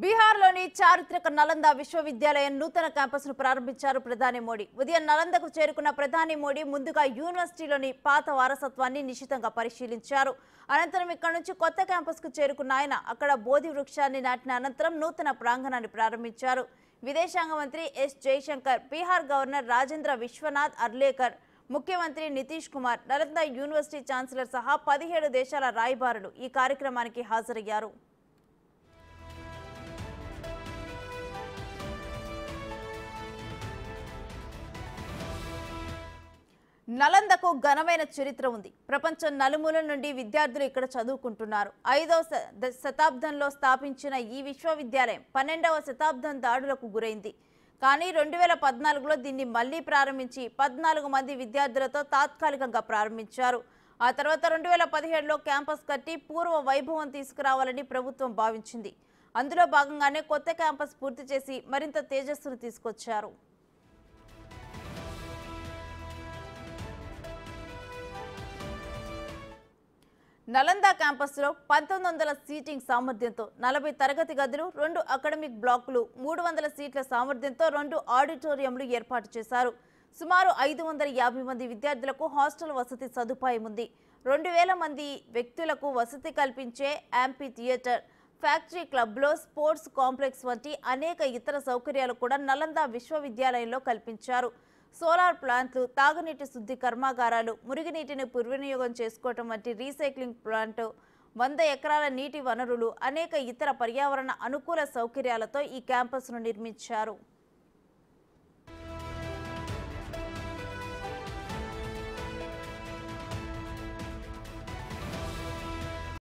బీహార్లోని చారిత్రక నలంద విశ్వవిద్యాలయం నూతన క్యాంపస్ను ప్రారంభించారు ప్రధాని మోడీ. ఉదయం నలందకు చేరుకున్న ప్రధాని మోడీ ముందుగా యూనివర్సిటీలోని పాత వారసత్వాన్ని నిశితంగా పరిశీలించారు. అనంతరం ఇక్కడి నుంచి కొత్త క్యాంపస్కు చేరుకున్న ఆయన అక్కడ బోధి వృక్షాన్ని నాటిన అనంతరం నూతన ప్రాంగణాన్ని ప్రారంభించారు. విదేశాంగ మంత్రి ఎస్ జయశంకర్, బీహార్ గవర్నర్ రాజేంద్ర విశ్వనాథ్ అర్లేకర్, ముఖ్యమంత్రి నితీష్ కుమార్, నలంద యూనివర్సిటీ ఛాన్సలర్ సహా 17 దేశాల రాయబారులు ఈ కార్యక్రమానికి హాజరయ్యారు. నలందకు ఘనమైన చరిత్ర ఉంది. ప్రపంచం నలుమూలల నుండి విద్యార్థులు ఇక్కడ చదువుకుంటున్నారు. 5వ శతాబ్దంలో స్థాపించిన ఈ విశ్వవిద్యాలయం 12వ శతాబ్దం దాడులకు గురైంది. కానీ 2014లో దీన్ని మళ్లీ ప్రారంభించి 14 మంది విద్యార్థులతో తాత్కాలికంగా ప్రారంభించారు. ఆ తర్వాత 2017లో క్యాంపస్ కట్టి పూర్వ వైభవం తీసుకురావాలని ప్రభుత్వం భావించింది. అందులో భాగంగానే కొత్త క్యాంపస్ పూర్తి చేసి మరింత తేజస్సును తీసుకొచ్చారు. నలంద క్యాంపస్లో 1900 సీటింగ్ సామర్థ్యంతో 40 తరగతి గదులు, 2 అకాడమిక్ బ్లాకులు, 300 సీట్ల సామర్థ్యంతో 2 ఆడిటోరియంలు ఏర్పాటు చేశారు. సుమారు 550 మంది విద్యార్థులకు హాస్టల్ వసతి సదుపాయం ఉంది. 2000 మంది వ్యక్తులకు వసతి కల్పించే యాంపీ థియేటర్, ఫ్యాక్టరీ క్లబ్లో స్పోర్ట్స్ కాంప్లెక్స్ వంటి అనేక ఇతర సౌకర్యాలు కూడా నలంద విశ్వవిద్యాలయంలో కల్పించారు. సోలార్ ప్లాంట్లు, తాగునీటి శుద్ధి కర్మాగారాలు, మురుగునీటిని పునర్వినియోగం చేసుకోవటం వంటి రీసైక్లింగ్ ప్లాంట్, 100 ఎకరాల నీటి వనరులు, అనేక ఇతర పర్యావరణ అనుకూల సౌకర్యాలతో ఈ క్యాంపస్ను నిర్మించారు.